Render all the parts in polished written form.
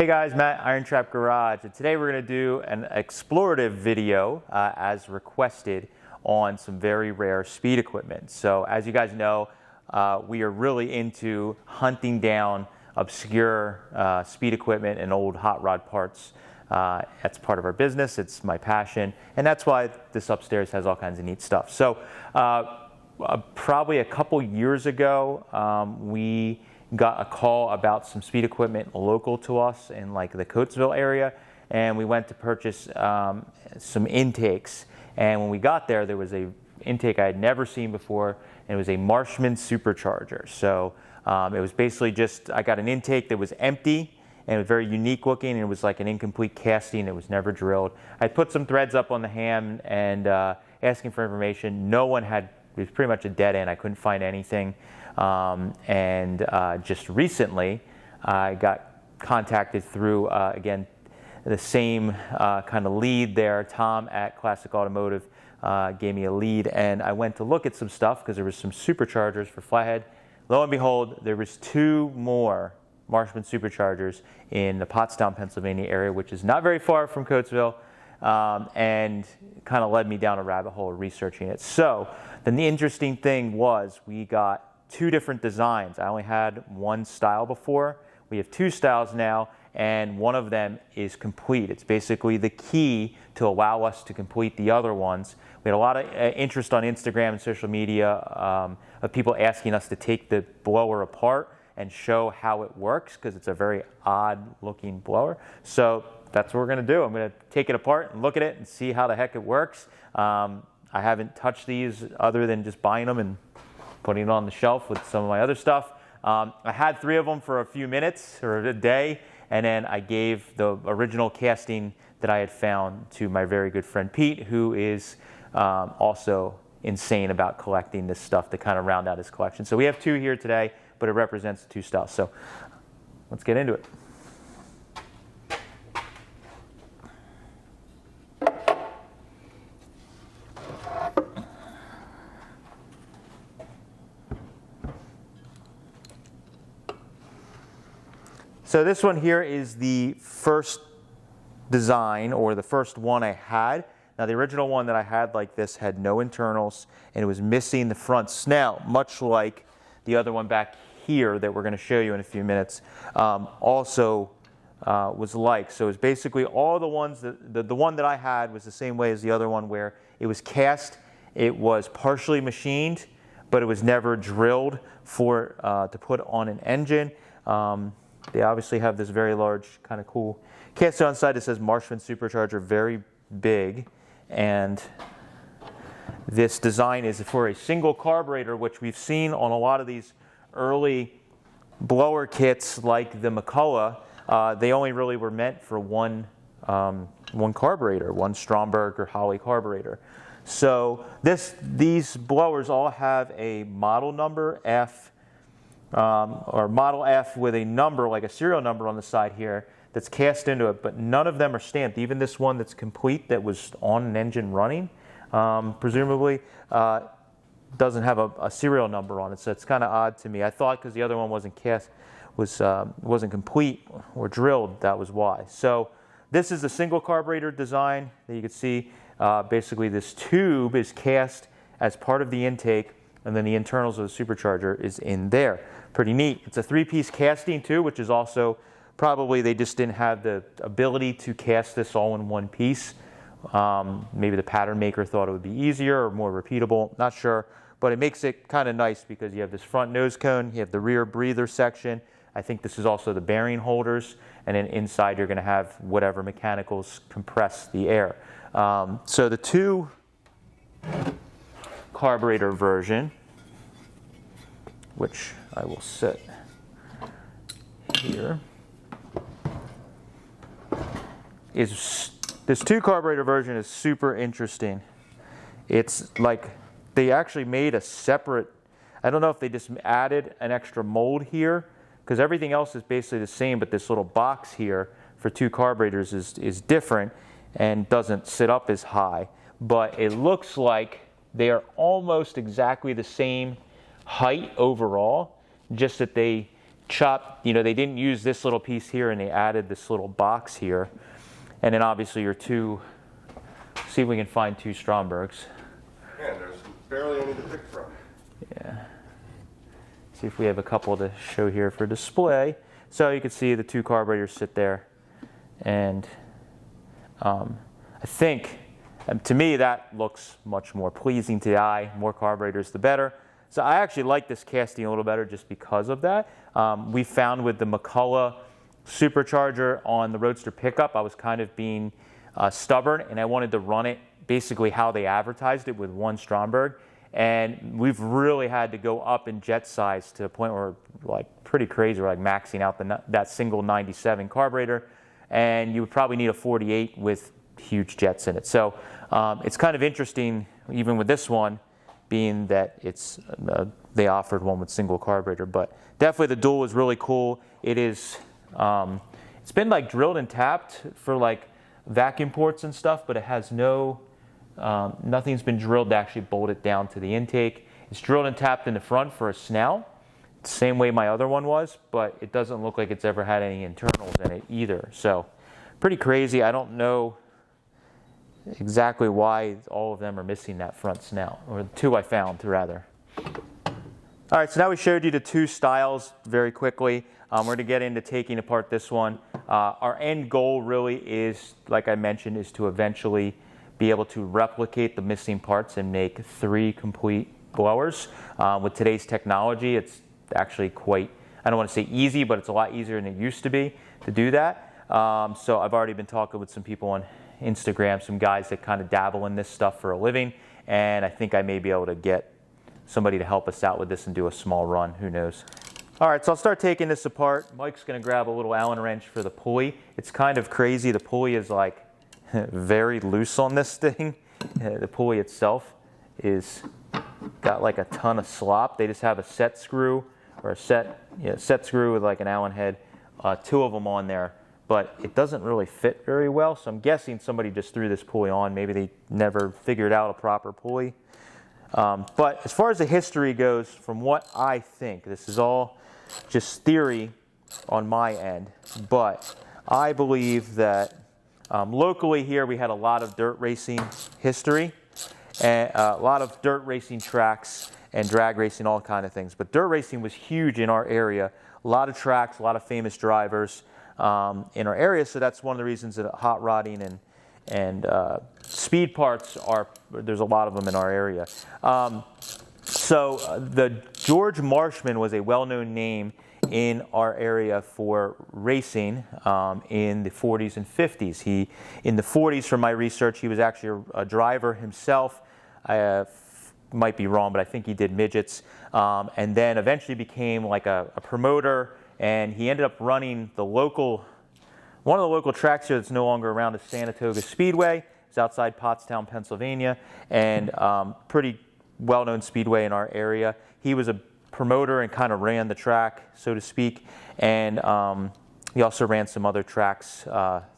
Hey guys, Matt, IronTrap Garage, and today we're going to do an explorative video as requested on some very rare speed equipment. So as you guys know, we are really into hunting down obscure speed equipment and old hot rod parts. That's part of our business, it's my passion, and that's why this upstairs has all kinds of neat stuff. So probably a couple years ago, we got a call about some speed equipment local to us in like the Coatesville area, and we went to purchase some intakes. And when we got there, there was a intake I had never seen before, and it was a Marshman Supercharger. So it was basically just, I got an intake that was empty and it was very unique looking, and it was like an incomplete casting. It was never drilled. I put some threads up on the ham and asking for information. No one had, it was pretty much a dead end. I couldn't find anything. Just recently, I got contacted through, again, the same kind of lead there. Tom at Classic Automotive gave me a lead, and I went to look at some stuff because there was some superchargers for Flathead. Lo and behold, there was two more Marshman Superchargers in the Pottstown, Pennsylvania area, which is not very far from Coatesville, and kind of led me down a rabbit hole researching it. So then the interesting thing was we got two different designs. I only had one style before. We have two styles now, and one of them is complete. It's basically the key to allow us to complete the other ones. We had a lot of interest on Instagram and social media of people asking us to take the blower apart and show how it works, because it's a very odd looking blower. So that's what we're gonna do. I'm gonna take it apart and look at it and see how the heck it works. I haven't touched these other than just buying them and putting it on the shelf with some of my other stuff. I had three of them for a few minutes or a day, and then I gave the original casting that I had found to my very good friend Pete, who is also insane about collecting this stuff to kind of round out his collection. So we have two here today, but it represents the two styles. So let's get into it. So this one here is the first design, or the first one I had. Now the original one that I had like this had no internals, and it was missing the front snout, much like the other one back here that we're going to show you in a few minutes also was like. So it's basically all the ones that the one that I had was the same way as the other one, where it was cast, it was partially machined, but it was never drilled for to put on an engine. They obviously have this very large, kind of cool caster on side that says Marshman Supercharger, very big. And this design is for a single carburetor, which we've seen on a lot of these early blower kits like the McCullough. They only really were meant for one carburetor, one Stromberg or Holley carburetor. So these blowers all have a model number F, or model F with a number, like a serial number on the side here, that's cast into it, but none of them are stamped. Even this one that's complete, that was on an engine running, presumably, doesn't have a serial number on it. So it's kind of odd to me. I thought because the other one wasn't cast, wasn't complete or drilled, that was why. So this is a single carburetor design that you can see. Basically this tube is cast as part of the intake, and then the internals of the supercharger is in there. Pretty neat. It's a three-piece casting too, which is also probably they just didn't have the ability to cast this all in one piece. Maybe the pattern maker thought it would be easier or more repeatable, not sure. But it makes it kind of nice because you have this front nose cone, you have the rear breather section. I think this is also the bearing holders, and then inside you're going to have whatever mechanicals compress the air. So the two carburetor version, which I will set here, is this two carburetor version is super interesting. It's like they actually made a separate, I don't know if they just added an extra mold here, because everything else is basically the same, but this little box here for two carburetors is different and doesn't sit up as high. But it looks like they are almost exactly the same height overall, just that they chopped, you know, they didn't use this little piece here and they added this little box here. And then obviously your two, see if we can find two Strombergs. Yeah, there's barely any to pick from. Yeah. See if we have a couple to show here for display. So you can see the two carburetors sit there. And I think, to me, that looks much more pleasing to the eye. More carburetors, the better. So I actually like this casting a little better just because of that. We found with the McCullough Supercharger on the Roadster pickup, I was kind of being stubborn, and I wanted to run it basically how they advertised it with one Stromberg. And we've really had to go up in jet size to the point where we're like pretty crazy. We're like maxing out that single 97 carburetor, and you would probably need a 48 with huge jets in it. So it's kind of interesting, even with this one, being that it's they offered one with single carburetor. But definitely the dual is really cool. It is it's been like drilled and tapped for like vacuum ports and stuff, but it has no nothing's been drilled to actually bolt it down to the intake. It's drilled and tapped in the front for a snout, same way my other one was, but it doesn't look like it's ever had any internals in it either. So pretty crazy. I don't know exactly why all of them are missing that front snout, or the two I found rather. All right, so now we showed you the two styles very quickly. We're going to get into taking apart this one. Our end goal really is, like I mentioned, is to eventually be able to replicate the missing parts and make 3 complete blowers. With today's technology, it's actually quite, I don't want to say easy, but it's a lot easier than it used to be to do that. So I've already been talking with some people on Instagram, some guys that kind of dabble in this stuff for a living, and I think I may be able to get somebody to help us out with this and do a small run, who knows. All right, so I'll start taking this apart. Mike's going to grab a little Allen wrench for the pulley. It's kind of crazy. The pulley is like very loose on this thing. The pulley itself is got like a ton of slop. They just have a set screw or a set screw with like an Allen head, 2 of them on there, but it doesn't really fit very well. So I'm guessing somebody just threw this pulley on. Maybe they never figured out a proper pulley. But as far as the history goes, from what I think, this is all just theory on my end, but I believe that locally here we had a lot of dirt racing history, and a lot of dirt racing tracks and drag racing, all kind of things. But dirt racing was huge in our area. A lot of tracks, a lot of famous drivers in our area, so that's one of the reasons that hot rodding and speed parts there's a lot of them in our area. So the George Marshman was a well-known name in our area for racing in the 40s and 50s. In the 40s, from my research, he was actually a driver himself. I might be wrong, but I think he did midgets, and then eventually became like a promoter, and he ended up running one of the local tracks here that's no longer around is Saratoga Speedway. It's outside Pottstown, Pennsylvania, and pretty well-known speedway in our area. He was a promoter and kind of ran the track, so to speak, and he also ran some other tracks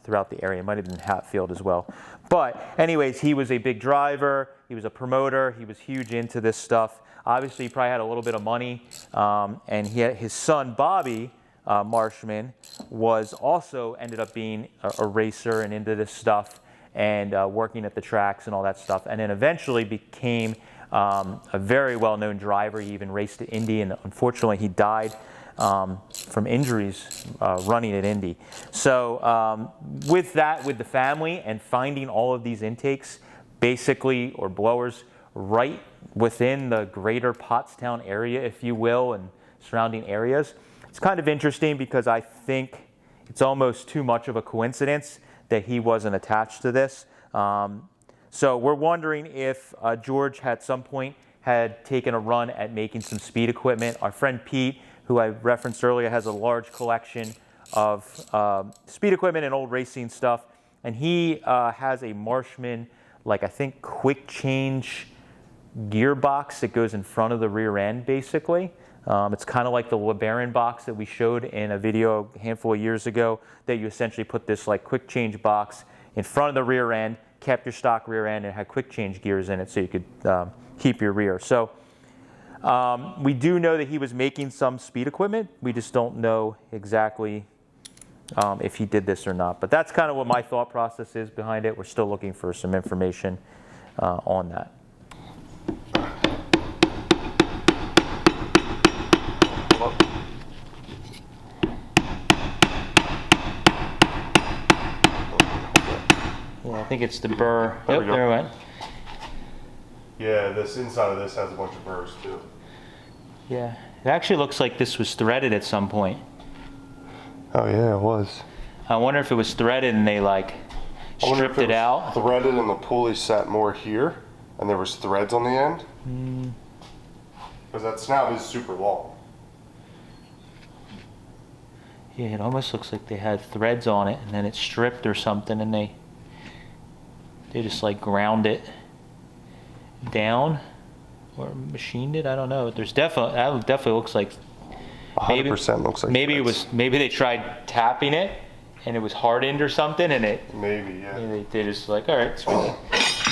throughout the area. It might have been Hatfield as well. But anyways, he was a big driver. He was a promoter. He was huge into this stuff. Obviously, he probably had a little bit of money, and his son, Bobby Marshman, was also ended up being a racer and into this stuff and working at the tracks and all that stuff, and then eventually became a very well-known driver. He even raced at Indy, and unfortunately he died from injuries running at Indy. So with the family and finding all of these intakes, basically, or blowers, right within the greater Pottstown area, if you will, and surrounding areas, it's kind of interesting because I think it's almost too much of a coincidence that he wasn't attached to this. So we're wondering if George at some point had taken a run at making some speed equipment. Our friend Pete, who I referenced earlier, has a large collection of speed equipment and old racing stuff. And he has a Marshman, like I think quick change gearbox that goes in front of the rear end, basically. It's kind of like the LeBaron box that we showed in a video a handful of years ago, that you essentially put this like quick change box in front of the rear end, kept your stock rear end, and had quick change gears in it so you could keep your rear. So We do know that he was making some speed equipment. We just don't know exactly if he did this or not. But that's kind of what my thought process is behind it. We're still looking for some information on that. Yeah, I think it's the burr. There Yep, we go. there it went. Yeah, this inside of this has a bunch of burrs too. Yeah, it actually looks like this was threaded at some point. Oh yeah, it was. I wonder if it was threaded and they like I wonder if stripped it was out. Threaded and the pulley sat more here, and there was threads on the end. Because that snout is super long. Yeah, it almost looks like they had threads on it and then it stripped or something, and they just like ground it down or machined it. I don't know. There's definitely looks like 100% looks like maybe threads. maybe they tried tapping it and it was hardened or something, and Maybe, yeah. they just like, all right, screw it.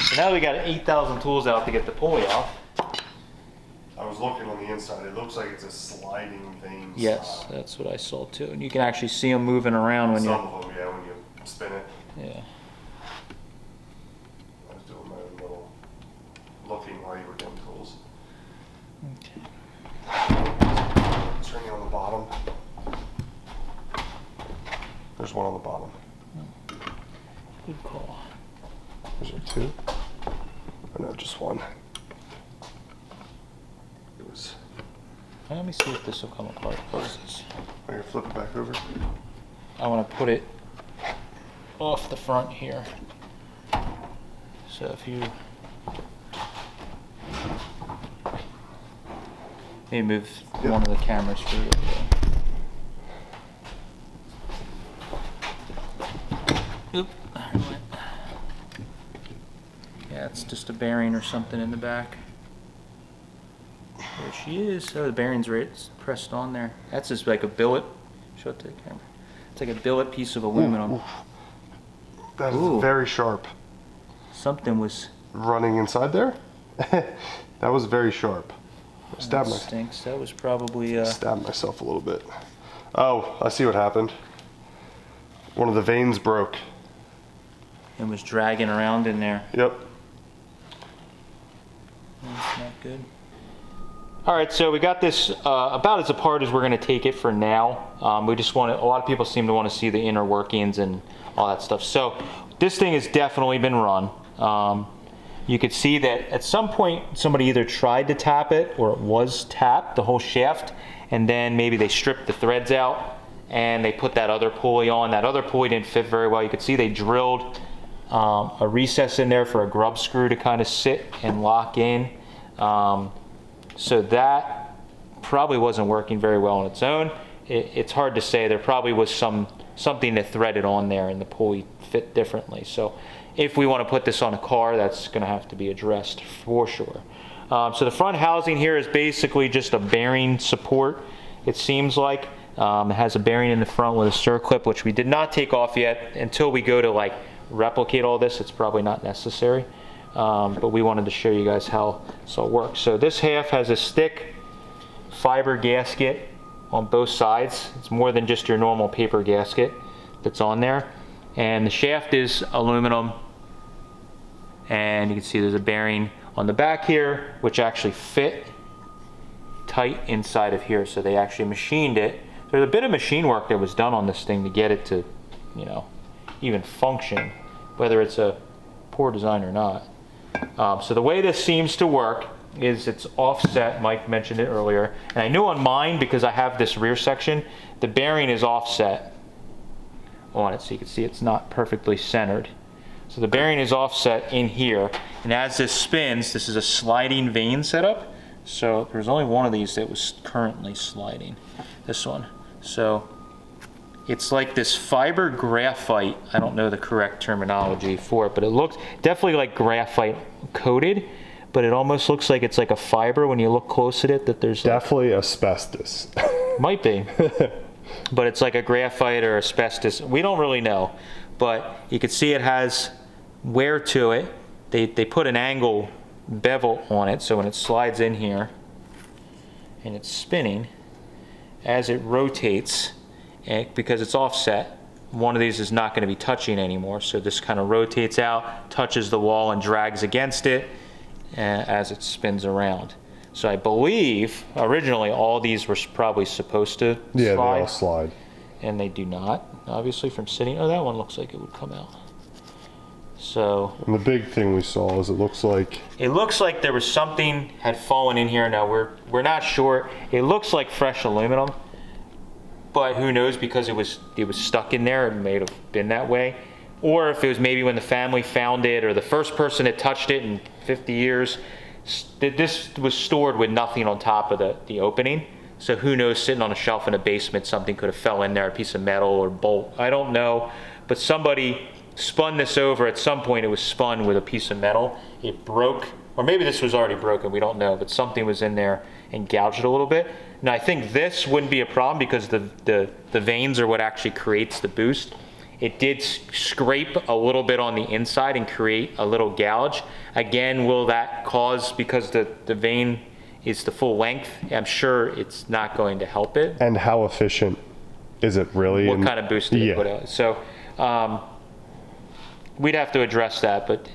So now we got 8,000 tools out to get the pulley off. I was looking on the inside. It looks like it's a sliding vein. Yes, style. that's what I saw too, and you can actually see them moving around when Some you're. of them, yeah, when you spin it. Yeah. I was doing my own little looking while you were doing tools. Okay. Is there any on the bottom? There's one on the bottom. Good call. Is there two? Or no, just one. It was. Let me see if this will come apart. Close this. I'm gonna flip it back over. I want to put it off the front here. So if you maybe move one of the cameras for you. Oop. There it went. Yeah, it's just a bearing or something in the back. There she is. Oh, the bearing's right, it's pressed on there. That's just like a billet. Show it to the camera. It's like a billet piece of aluminum. That is Ooh. very sharp. Something was. Running inside there? That was very sharp. That stinks. That was probably. Stabbed myself a little bit. Oh, I see what happened. One of the veins broke. It was dragging around in there. Yep. That's not good. All right, so we got this about as apart as we're going to take it for now. We just want to, a lot of people seem to want to see the inner workings and all that stuff. So this thing has definitely been run. You could see that at some point somebody either tried to tap it or it was tapped, the whole shaft, and then maybe they stripped the threads out and they put that other pulley on. That other pulley didn't fit very well. You could see they drilled a recess in there for a grub screw to kind of sit and lock in. So that probably wasn't working very well on its own. It's hard to say. There probably was something that threaded on there and the pulley fit differently. So if we want to put this on a car, that's going to have to be addressed for sure. So the front housing here is basically just a bearing support, it seems like. It has a bearing in the front with a circlip, which we did not take off yet. Until we go to like replicate all this, it's probably not necessary. But we wanted to show you guys how this all works. So this half has a stick fiber gasket on both sides. It's more than just your normal paper gasket that's on there. And the shaft is aluminum. And you can see there's a bearing on the back here, which actually fit tight inside of here. So they actually machined it. There's a bit of machine work that was done on this thing to get it to, you know, even function, whether it's a poor design or not. So the way this seems to work is it's offset. Mike mentioned it earlier. And I knew on mine, because I have this rear section, the bearing is offset on it. So you can see it's not perfectly centered. So the bearing is offset in here. And as this spins, this is a sliding vane setup. So there's only one of these that was currently sliding, this one. So it's like this fiber graphite. I don't know the correct terminology for it, but it looks definitely like graphite coated, but it almost looks like it's like a fiber when you look close at it, that there's Definitely asbestos. might be, but it's like a graphite or asbestos. We don't really know, but you can see it has wear to it. They put an angle bevel on it, so when it slides in here, and it's spinning. As it rotates, and because it's offset, one of these is not going to be touching anymore. So this kind of rotates out, touches the wall, and drags against it as it spins around. So I believe originally all these were probably supposed to slide. Yeah, they all slide. And they do not, obviously, from sitting. Oh, that one looks like it would come out. So. And the big thing we saw is it looks like there was something had fallen in here. Now we're not sure. It looks like fresh aluminum, but who knows, because it was stuck in there. It may have been that way, or if it was maybe when the family found it, or the first person that touched it in 50 years. This was stored with nothing on top of the opening. So who knows, sitting on a shelf in a basement, something could have fell in there, a piece of metal or bolt. I don't know, but somebody spun this over. At some point it was spun with a piece of metal. It broke, or maybe this was already broken, we don't know, but something was in there and gouged it a little bit. Now I think this wouldn't be a problem because the vanes are what actually creates the boost. It did scrape a little bit on the inside and create a little gouge. Again, will that cause, because the vane is the full length, I'm sure it's not going to help it. And how efficient is it really? What kind of boost did it put out? So we'd have to address that, but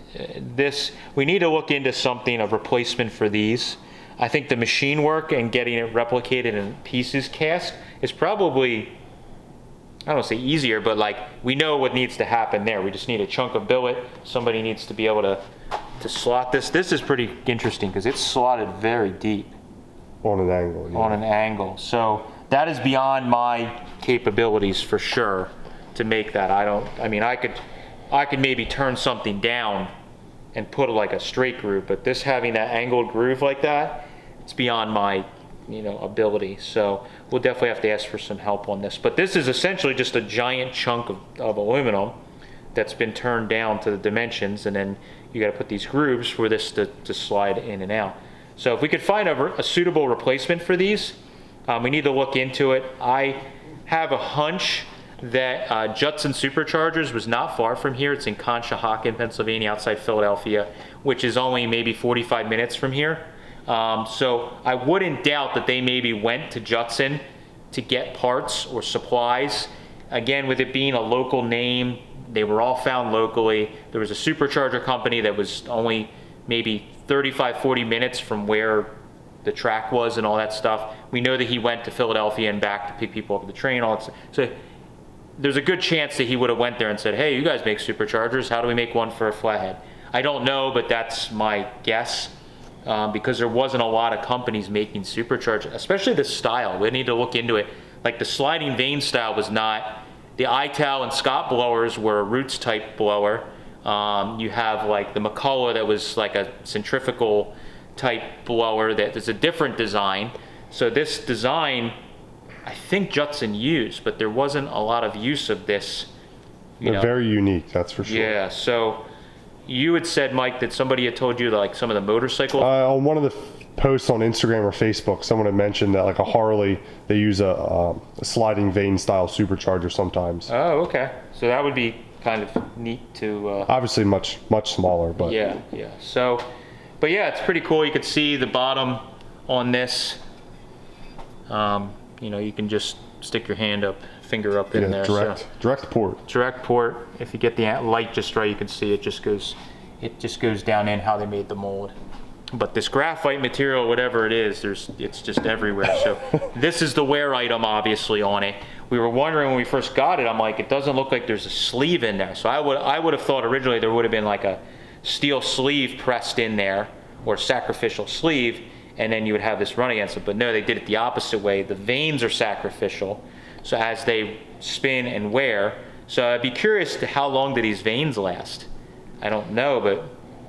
we need to look into something, a replacement for these. I think the machine work and getting it replicated in pieces cast is probably, I don't want to say easier, but like we know what needs to happen there. We just need a chunk of billet. Somebody needs to be able to slot this. This is pretty interesting because it's slotted very deep. On an angle. Yeah. On an angle. So that is beyond my capabilities for sure to make that. I could maybe turn something down and put like a straight groove, but this having that angled groove like that, it's beyond my ability. So we'll definitely have to ask for some help on this. But this is essentially just a giant chunk of aluminum that's been turned down to the dimensions, and then you got to put these grooves for this to slide in and out. So if we could find a suitable replacement for these, we need to look into it. I have a hunch that Judson Superchargers was not far from here. It's in Conshohocken, Pennsylvania, outside Philadelphia, which is only maybe 45 minutes from here. So I wouldn't doubt that they maybe went to Judson to get parts or supplies. Again, with it being a local name, they were all found locally. There was a supercharger company that was only maybe 35, 40 minutes from where the track was and all that stuff. We know that he went to Philadelphia and back to pick people up at the train. All that stuff. So there's a good chance that he would have went there and said, hey, you guys make superchargers. How do we make one for a Flathead? I don't know, but that's my guess. Because there wasn't a lot of companies making superchargers, especially the style. We need to look into it. Like the sliding vane style was not. The Ital and Scott blowers were a roots type blower. You have like the McCullough that was like a centrifugal type blower that is a different design. So this design, I think Judson used, but there wasn't a lot of use of this. They're very unique, that's for sure. Yeah, so you had said, Mike, that somebody had told you that like some of the motorcycles. On one of the posts on Instagram or Facebook, someone had mentioned that like a Harley, they use a sliding vane style supercharger sometimes. Oh, okay. So that would be kind of neat to. Obviously, much smaller, but yeah. So, but yeah, it's pretty cool. You could see the bottom on this. You can just stick your finger up in there. Direct port. Direct port. If you get the light just right, you can see it just goes down in how they made the mold. But this graphite material, whatever it is, it's just everywhere. So this is the wear item, obviously, on it. We were wondering when we first got it, I'm like, it doesn't look like there's a sleeve in there. So I would have thought originally there would have been like a steel sleeve pressed in there, or sacrificial sleeve, and then you would have this run against it. But no, they did it the opposite way. The vanes are sacrificial, so as they spin and wear. So I'd be curious to how long do these vanes last? I don't know, but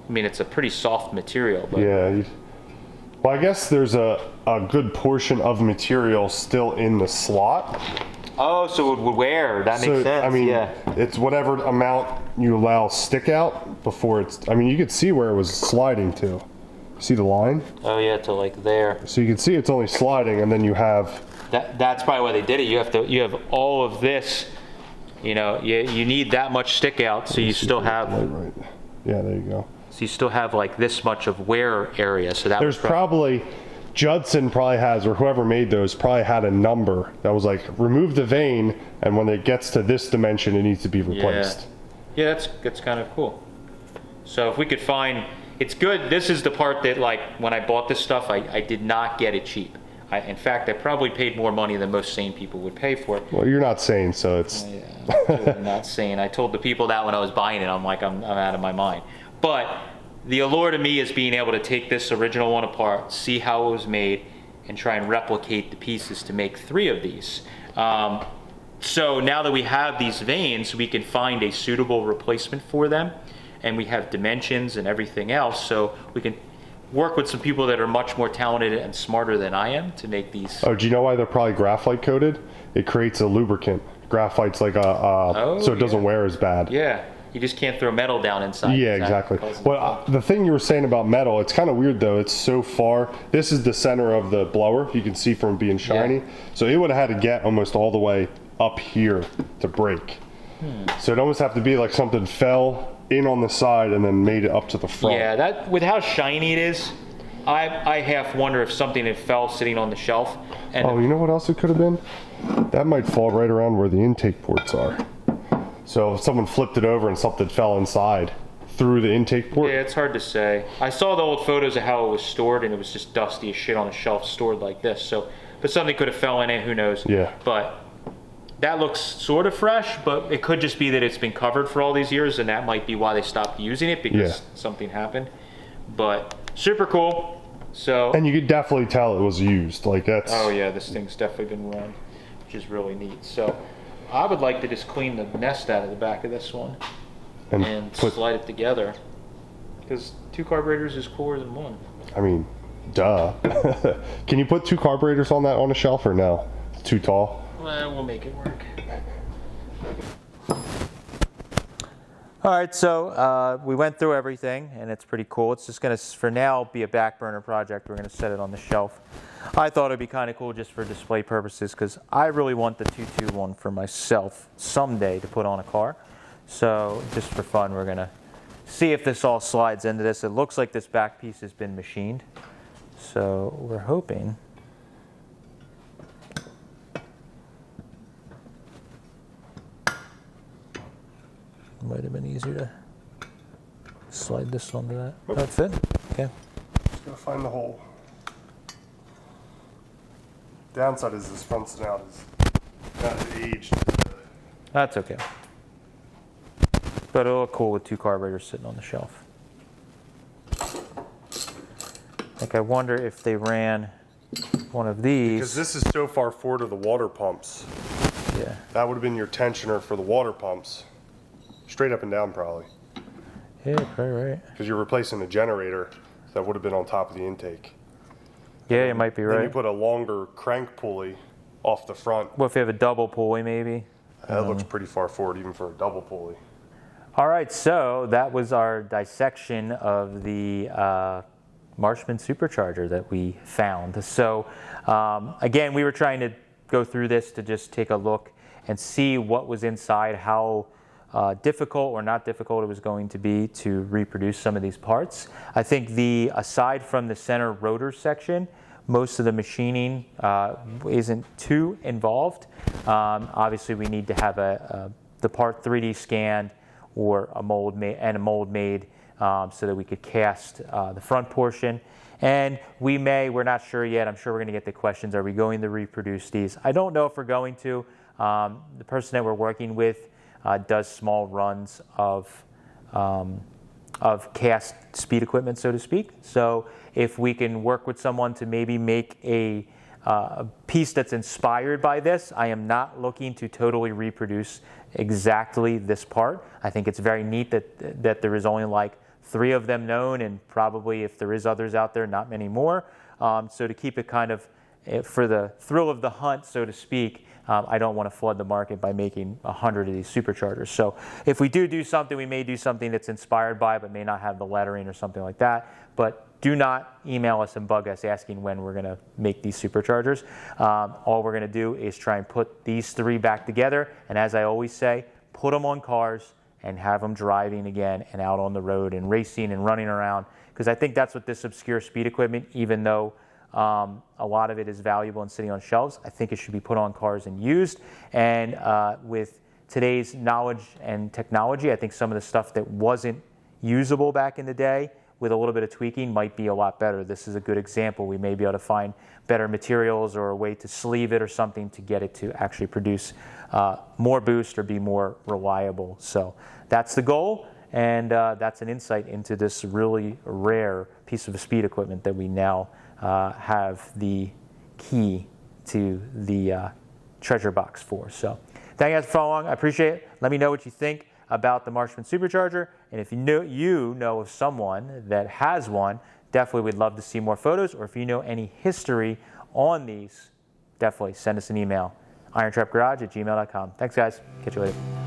I mean, it's a pretty soft material. But yeah. Well, I guess there's a good portion of material still in the slot. Oh, so it would wear. That makes sense. I mean, yeah. It's whatever amount you allow stick out before it's. I mean, you could see where it was sliding to. See the line? Oh yeah, to like there. So you can see it's only sliding, and then you have. That's probably why they did it. You have all of this. You need that much stick out, so you still have. Right. Yeah, there you go. So you still have like this much of wear area. So that there's probably Judson probably has, or whoever made those, probably had a number that was like, remove the vane, and when it gets to this dimension, it needs to be replaced. Yeah, that's kind of cool. So if we could find, it's good. This is the part that, like, when I bought this stuff, I did not get it cheap. In fact, I probably paid more money than most sane people would pay for it. Well, you're not sane, so it's... Yeah, I'm not sane. I told the people that when I was buying it, I'm like, I'm out of my mind. But the allure to me is being able to take this original one apart, see how it was made, and try and replicate the pieces to make 3 of these. So now that we have these vanes, we can find a suitable replacement for them, and we have dimensions and everything else, so we can work with some people that are much more talented and smarter than I am to make these. Oh, do you know why they're probably graphite coated? It creates a lubricant. Graphite's like so it doesn't wear as bad. Yeah, you just can't throw metal down inside. Yeah, exactly. Well, the thing you were saying about metal, it's kind of weird though. It's so far. This is the center of the blower. You can see from being shiny. Yeah. So it would have had to get almost all the way up here to break. So it almost have to be like something fell in on the side and then made it up to the front. Yeah, that with how shiny it is, I half wonder if something had fell sitting on the shelf. And oh, you know what else it could have been? That might fall right around where the intake ports are. So if someone flipped it over and something fell inside through the intake port. Yeah, it's hard to say. I saw the old photos of how it was stored, and it was just dusty as shit on a shelf stored like this. So, but something could have fell in it, who knows? Yeah. But that looks sort of fresh, but it could just be that it's been covered for all these years, and that might be why they stopped using it, because something happened. But super cool. So. And you could definitely tell it was used. Like that's. Oh yeah, this thing's definitely been run, which is really neat. So I would like to just clean the nest out of the back of this one and slide it together, because 2 carburetors is cooler than 1. I mean, duh. Can you put 2 carburetors on that on a shelf, or no? It's too tall. Well, we'll make it work. All right, so we went through everything, and it's pretty cool. It's just going to, for now, be a back burner project. We're going to set it on the shelf. I thought it'd be kind of cool just for display purposes, because I really want the 221 for myself someday to put on a car. So just for fun, we're going to see if this all slides into this. It looks like this back piece has been machined, so we're hoping. Might have been easier to slide this onto that. Oh, it fit? Okay. Just gotta find the hole. Downside is this front snout is not as aged. That's okay. But it'll look cool with 2 carburetors sitting on the shelf. Like, I wonder if they ran one of these. Because this is so far forward of the water pumps. Yeah. That would have been your tensioner for the water pumps. Straight up and down, probably. Yeah, probably right. Because you're replacing a generator that would have been on top of the intake. Yeah, you might be right. Then you put a longer crank pulley off the front. What if you have a double pulley, maybe? That looks pretty far forward, even for a double pulley. All right, so that was our dissection of the Marshman Supercharger that we found. So again, we were trying to go through this to just take a look and see what was inside, how difficult or not difficult it was going to be to reproduce some of these parts. I think aside from the center rotor section, most of the machining isn't too involved. Obviously, we need to have the part 3D scanned or a mold made so that we could cast the front portion. And we're not sure yet. I'm sure we're going to get the questions. Are we going to reproduce these? I don't know if we're going to. The person that we're working with does small runs of cast speed equipment, so to speak. So if we can work with someone to maybe make a piece that's inspired by this, I am not looking to totally reproduce exactly this part. I think it's very neat that there is only like 3 of them known, and probably if there is others out there, not many more. So to keep it kind of for the thrill of the hunt, so to speak, I don't want to flood the market by making 100 of these superchargers. So if we do something, we may do something that's inspired by, but may not have the lettering or something like that. But do not email us and bug us asking when we're going to make these superchargers. All we're going to do is try and put these 3 back together. And as I always say, put them on cars and have them driving again and out on the road and racing and running around. Because I think that's what this obscure speed equipment, even though A lot of it is valuable and sitting on shelves. I think it should be put on cars and used. And with today's knowledge and technology, I think some of the stuff that wasn't usable back in the day, with a little bit of tweaking, might be a lot better. This is a good example. We may be able to find better materials or a way to sleeve it or something to get it to actually produce more boost or be more reliable. So that's the goal, and that's an insight into this really rare piece of speed equipment that we now have the key to the treasure box for. So thank you guys for following. I appreciate it. Let me know what you think about the Marksman Supercharger, and if you know of someone that has one, definitely we'd love to see more photos, or if you know any history on these, definitely send us an email, irontrapgarage@gmail.com. Thanks guys, catch you later.